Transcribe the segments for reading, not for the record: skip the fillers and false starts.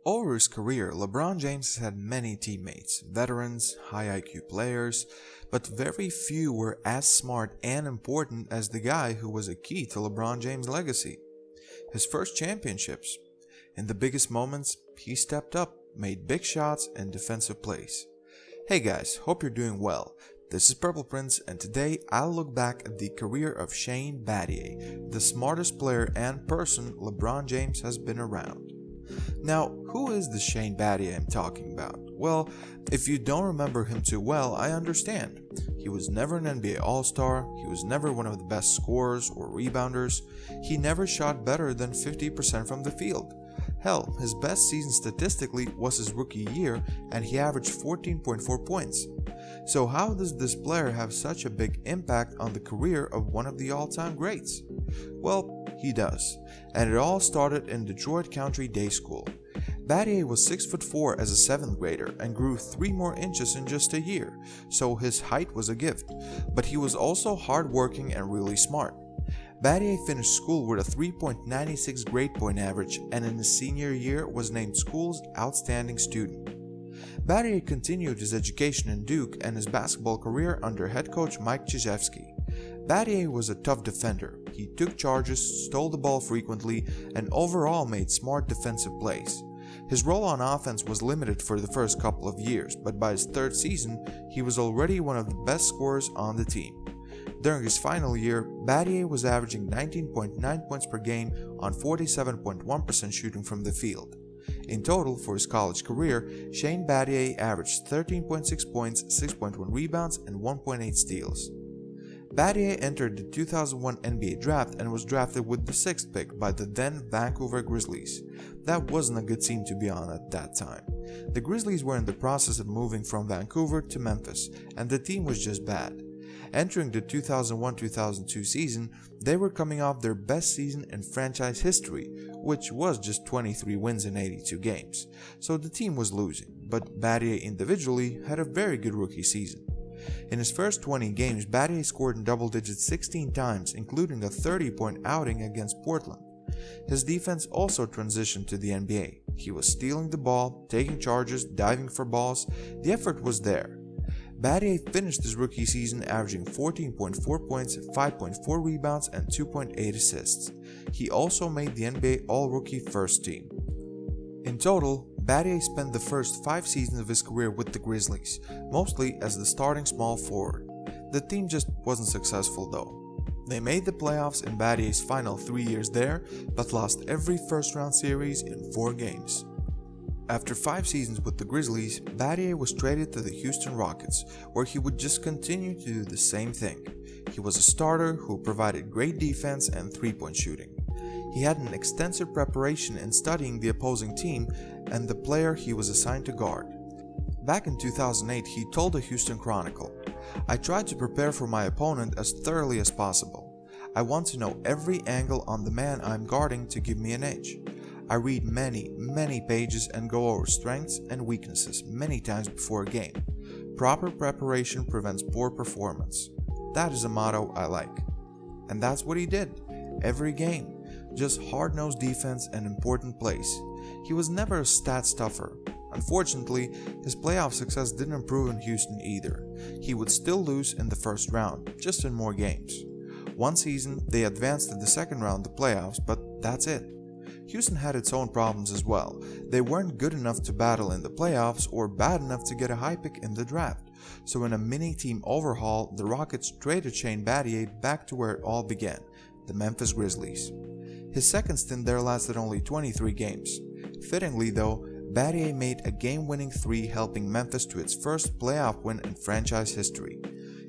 Over his career, LeBron James has had many teammates, veterans, high IQ players, but very few were as smart and important as the guy who was a key to LeBron James' legacy. His first championships. In the biggest moments, he stepped up, made big shots and defensive plays. Hey guys, hope you're doing well. This is Purple Prince and today I'll look back at the career of Shane Battier, the smartest player and person LeBron James has been around. Now, who is the Shane Battier I'm talking about? Well, if you don't remember him too well, I understand. He was never an NBA All-Star, he was never one of the best scorers or rebounders, he never shot better than 50% from the field. Hell, his best season statistically was his rookie year and he averaged 14.4 points. So how does this player have such a big impact on the career of one of the all-time greats? Well, he does, and it all started in Detroit Country Day School. Battier was 6'4" as a 7th grader and grew 3 more inches in just a year, so his height was a gift, but he was also hardworking and really smart. Battier finished school with a 3.96 grade point average and in his senior year was named school's outstanding student. Battier continued his education in Duke and his basketball career under head coach Mike Krzyzewski. Battier was a tough defender, he took charges, stole the ball frequently, and overall made smart defensive plays. His role on offense was limited for the first couple of years, but by his 3rd season, he was already one of the best scorers on the team. During his final year, Battier was averaging 19.9 points per game on 47.1% shooting from the field. In total, for his college career, Shane Battier averaged 13.6 points, 6.1 rebounds, and 1.8 steals. Battier entered the 2001 NBA Draft and was drafted with the 6th pick by the then Vancouver Grizzlies. That wasn't a good team to be on at that time. The Grizzlies were in the process of moving from Vancouver to Memphis, and the team was just bad. Entering the 2001-2002 season, they were coming off their best season in franchise history, which was just 23 wins in 82 games, so the team was losing, but Battier individually had a very good rookie season. In his first 20 games, Battier scored in double digits 16 times, including a 30-point outing against Portland. His defense also transitioned to the NBA. He was stealing the ball, taking charges, diving for balls. The effort was there. Battier finished his rookie season averaging 14.4 points, 5.4 rebounds, and 2.8 assists. He also made the NBA All-Rookie First Team. In total, Battier spent the first 5 seasons of his career with the Grizzlies, mostly as the starting small forward. The team just wasn't successful though. They made the playoffs in Battier's final 3 years there, but lost every first-round series in 4 games. After 5 seasons with the Grizzlies, Battier was traded to the Houston Rockets, where he would just continue to do the same thing. He was a starter who provided great defense and 3-point shooting. He had an extensive preparation in studying the opposing team and the player he was assigned to guard. Back in 2008, he told the Houston Chronicle, "I tried to prepare for my opponent as thoroughly as possible. I want to know every angle on the man I'm guarding to give me an edge. I read many pages and go over strengths and weaknesses many times before a game. Proper preparation prevents poor performance." That is a motto I like. And that's what he did. Every game. Just hard-nosed defense and important plays. He was never a stat stuffer. Unfortunately, his playoff success didn't improve in Houston either. He would still lose in the first round, just in more games. One season, they advanced to the second round of the playoffs, but that's it. Houston had its own problems as well. They weren't good enough to battle in the playoffs or bad enough to get a high pick in the draft. So in a mini-team overhaul, the Rockets traded Shane Battier back to where it all began, the Memphis Grizzlies. His second stint there lasted only 23 games. Fittingly though, Battier made a game-winning 3 helping Memphis to its first playoff win in franchise history.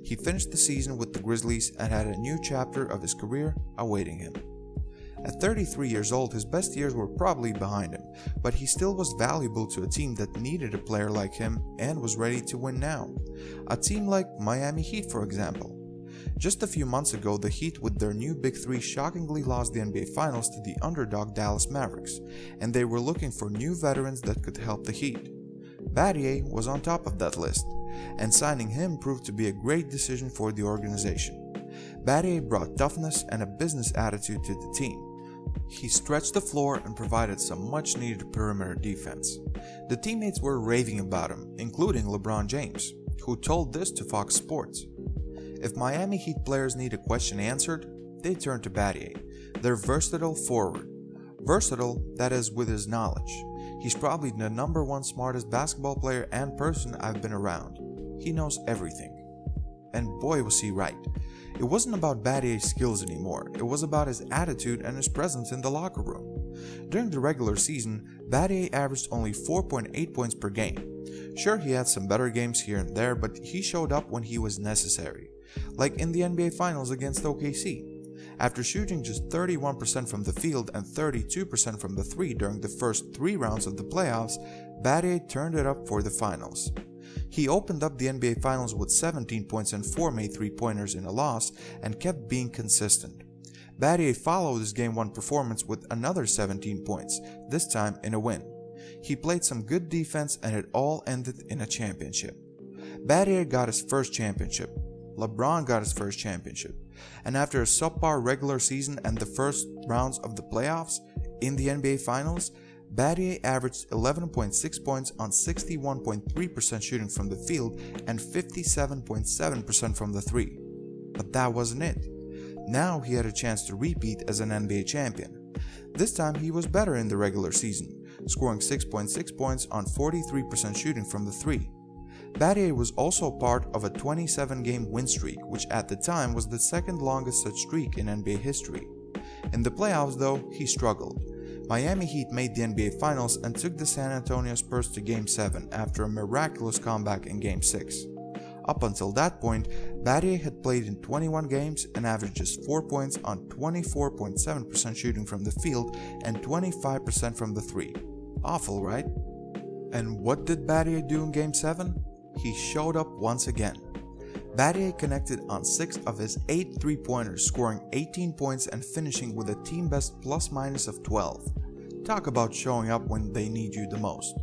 He finished the season with the Grizzlies and had a new chapter of his career awaiting him. At 33 years old, his best years were probably behind him, but he still was valuable to a team that needed a player like him and was ready to win now. A team like Miami Heat, for example. Just a few months ago, the Heat with their new Big Three shockingly lost the NBA Finals to the underdog Dallas Mavericks, and they were looking for new veterans that could help the Heat. Battier was on top of that list, and signing him proved to be a great decision for the organization. Battier brought toughness and a business attitude to the team. He stretched the floor and provided some much needed perimeter defense. The teammates were raving about him, including LeBron James, who told this to Fox Sports. If Miami Heat players need a question answered, they turn to Battier, their versatile forward. Versatile, that is, with his knowledge. He's probably the #1 smartest basketball player and person I've been around. He knows everything. And boy was he right. It wasn't about Battier's skills anymore, it was about his attitude and his presence in the locker room. During the regular season, Battier averaged only 4.8 points per game. Sure, he had some better games here and there, but he showed up when he was necessary, like in the NBA Finals against OKC. After shooting just 31% from the field and 32% from the three during the first 3 rounds of the playoffs, Battier turned it up for the finals. He opened up the NBA Finals with 17 points and 4 made 3-pointers in a loss and kept being consistent. Battier followed his Game 1 performance with another 17 points, this time in a win. He played some good defense and it all ended in a championship. Battier got his first championship. LeBron got his first championship. And after a subpar regular season and the first rounds of the playoffs, in the NBA Finals, Battier averaged 11.6 points on 61.3% shooting from the field and 57.7% from the three. But that wasn't it. Now he had a chance to repeat as an NBA champion. This time he was better in the regular season, scoring 6.6 points on 43% shooting from the three. Battier was also part of a 27-game win streak, which at the time was the second longest such streak in NBA history. In the playoffs though, he struggled. Miami Heat made the NBA Finals and took the San Antonio Spurs to Game 7 after a miraculous comeback in Game 6. Up until that point, Battier had played in 21 games and averaged just 4 points on 24.7% shooting from the field and 25% from the three. Awful, right? And what did Battier do in Game 7? He showed up once again. Battier connected on 6 of his 8 3-pointers, scoring 18 points and finishing with a team best plus-minus of 12. Talk about showing up when they need you the most.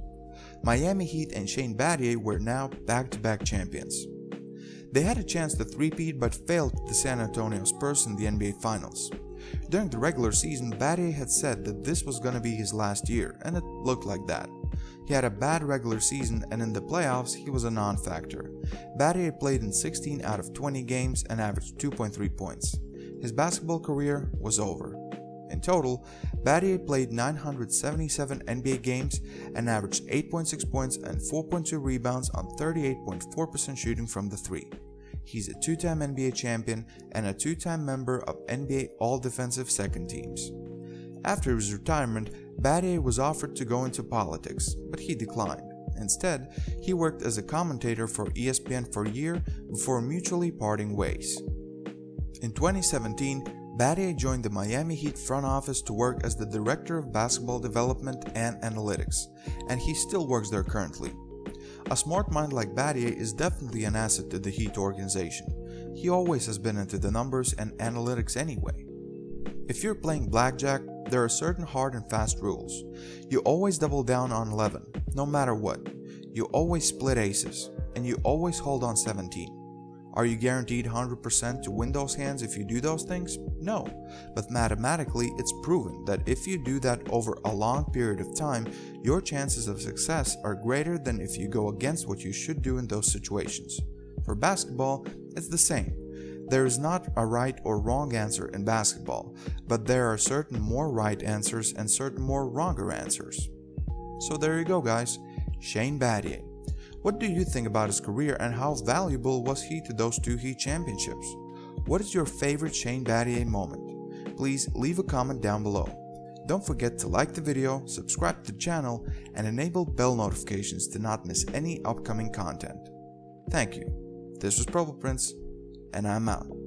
Miami Heat and Shane Battier were now back-to-back champions. They had a chance to three-peat but failed the San Antonio Spurs in the NBA Finals. During the regular season, Battier had said that this was gonna be his last year, and it looked like that. He had a bad regular season and in the playoffs he was a non-factor. Battier played in 16 out of 20 games and averaged 2.3 points. His basketball career was over. In total, Battier played 977 NBA games and averaged 8.6 points and 4.2 rebounds on 38.4% shooting from the three. He's a 2-time NBA champion and a 2-time member of NBA All-Defensive Second Teams. After his retirement, Battier was offered to go into politics, but he declined. Instead, he worked as a commentator for ESPN for a year before mutually parting ways. In 2017, Battier joined the Miami Heat front office to work as the Director of Basketball Development and Analytics, and he still works there currently. A smart mind like Battier is definitely an asset to the Heat organization. He always has been into the numbers and analytics anyway. If you're playing blackjack, there are certain hard and fast rules. You always double down on 11, no matter what. You always split aces, and you always hold on 17. Are you guaranteed 100% to win those hands if you do those things? No, but mathematically it's proven that if you do that over a long period of time, your chances of success are greater than if you go against what you should do in those situations. For basketball, it's the same. There is not a right or wrong answer in basketball, but there are certain more right answers and certain more wronger answers. So there you go guys, Shane Battier. What do you think about his career and how valuable was he to those 2 Heat championships? What is your favorite Shane Battier moment? Please leave a comment down below. Don't forget to like the video, subscribe to the channel, and enable bell notifications to not miss any upcoming content. Thank you. This was Purple Prince, and I'm out.